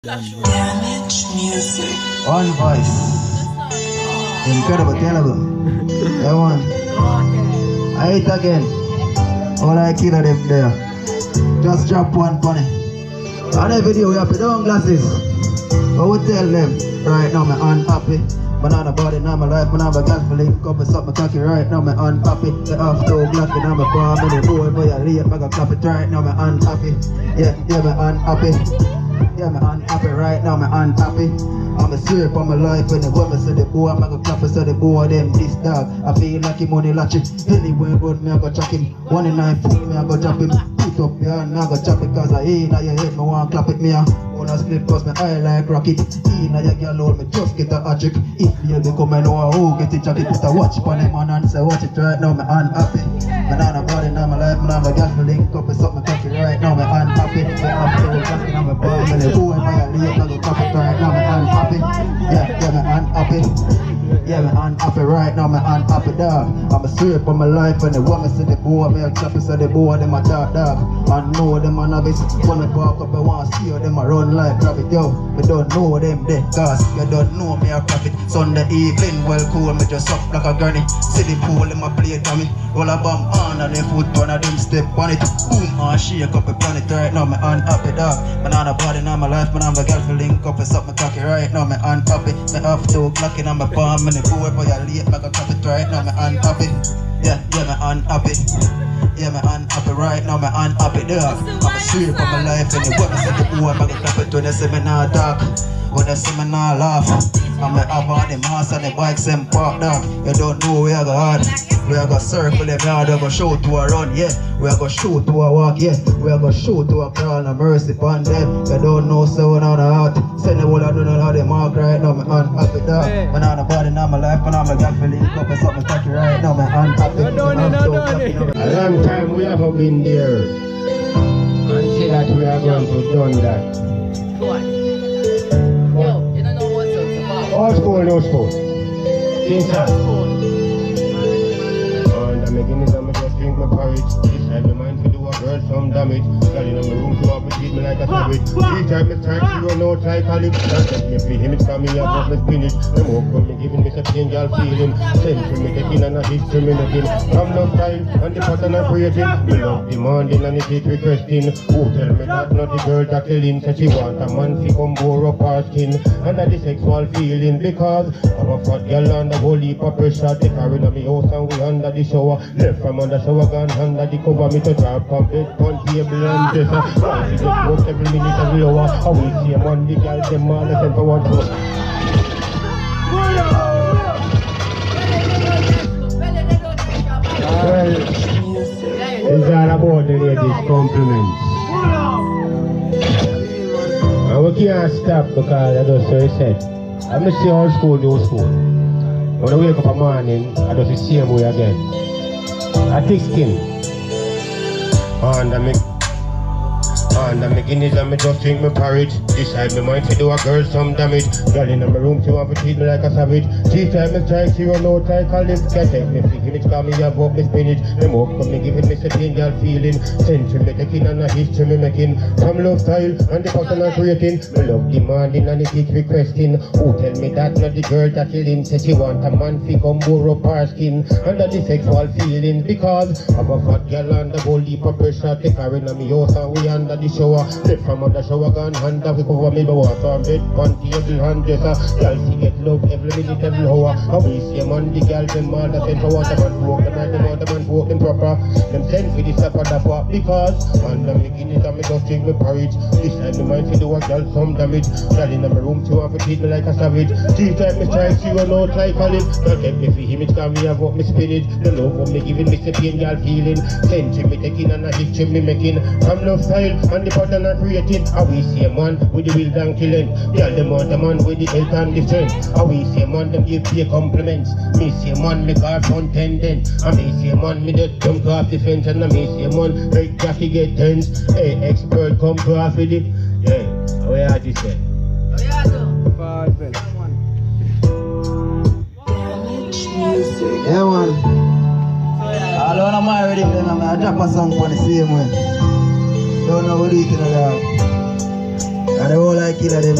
Damage music. One voice. Incredible, terrible. That one. I hate again. All I kill of them there. Just drop one funny. On every video we have to down glasses. But we tell them, right now I'm unhappy. Man on a body, now my life, man on my girl for link up and suck my cocky right now, me unhappy. The half two black and I'm a farm and the boy boy I late, I got clap it right now, me unhappy. Yeah, me unhappy. Yeah, me unhappy right now, me unhappy. I'm a syrup on my life when the woman say the boy, I'm gonna clap it so the boy them this dog. I feel like him money latch it. Anywhere road me I go chuck him. 1 in 9 foot me I go drop him. Put up your hand me I go chop it cause I ain't at your head me want clap it me a. Wanna split cause me eye like rocket. In a your girl hold me just get a magic. If you become I know who get it jacket. Just a watch upon him and say watch it right now me unhappy. Me on a body now my life, me on my girl for link up and suck my cocky right now me unhappy. Me after all cocky now me bomb and the boy my late I go clap it right now me unhappy. Yeah, me unhappy. Yeah, me unhappy right now, me unhappy dog. I'm a syrup on my life and the woman say the boy, me a clap it so the boy, them a dark dog. I know them a novice. When me walk up, I want to see how them a run like rabbit, yo. Me don't know them dead, cause you don't know me a profit. Sunday evening, well cool, me just up like a granny. See the pool, them a play to me. Roll a bomb on and them foot, one of them step on it. Boom, and shake up a planet right now, me unhappy dog. Man on a body, now my life, man on my girl for link up and suck my cocky right now, me unhappy. Me off 2 o'clock in on my palm and the boy boy I late, me go clap it right now, me unhappy. Yeah, me unhappy. Yeah, me unhappy right now, me unhappy dog. I'm a syrup on my life and the woman say the boy, me go clap it when they say me not talk. When they say me not laugh. I'm a have on the mask and the bikes and park dog. You don't know where I go hard. We are gonna circle them yard, we are gonna show to a run, yeah. We are gonna show to a walk, yeah. We are gonna show to a crawl, no mercy upon them. You don't know so on the heart. Send the whole I don't know how they mark right now, me unhappy dog. Man on the body, now my life, man on my girl feeling up and something cocky right now, me unhappy. A long time we haven't been there. And say that we are going to done that. Go on. Yo, you don't know what's up. All school, no school. Inside. And I'm making it, I'm just drink my porridge. This time my mind to do a girl some damage. Girl in my room to appreciate me like a savage. 3 times I start to run out like a lip. If you hear me coming up, just let's finish. The more come me giving me such angel feeling. Send to me taking and a history me making. From love style and the pattern I'm creating. Me love demanding and it is requesting. Who tell me that not the girl that killing? Said she want a man to come bore up her skin. Under the sexual feeling because I'm a fat girl and a whole heap of pressure. They carrying on me house and we under the shower. Left from under shower gun under the cover. Me to drop on bed, on table and dresser. Why she just work every minute every hour. How we see him on the girl, them all the same for one show. Well, it's all about the ladies' compliments. And we can't stop because I just so said. I miss the old school, the old school. When I wake up in the morning, I just the same way again. I thick skin. And I'm making it and me just drink my porridge. Decide my mind to do a girl some damage. Girl in my room, she want to treat me like a savage. 3 times I try, she run out like a lift. Can't take me free, image call me have up me spinach. The more come me giving me such angel feeling. Century me taking and a history me making. From love style and the pattern I'm creating. Me love demanding and it keeps requesting. Who tell me that not the girl that killing? Say she want a man fi come bore up her skin. Under the sexual feeling because I'm a fat girl and the whole heap of pressure. Take her in a me house and we under the shower. Left from under shower gun hand we cover me by water and bed on table and dresser. Girl she get love every minute every hour. And we see them on the girl them all that send for water man walk them right them out them and walk them proper. Them send for the supper dapper because and I'm making it and me just drink my porridge. This time me mind to do a girl some damage. Girl in my room she want to treat me like a savage. 3 times me try she run out like a lip. Girl take me for him it can me have up me spinach. The love for me giving me the pain girl feeling. Century me taking and a history me making. From love style and the pattern I'm creating. How we see a man with the will and killing. Girl them want a man with the health and the strength. How we see a man them give me compliments. Me see a man me car contending. And me see a man me just jump off the fence. And me see a man like Jackie get tense. Hey expert come to off with it. Yeah, where are you say? Yeah man. All when I'm married with them, I drop a song for the same way. Don't know what it is, dog. And the whole I kill them.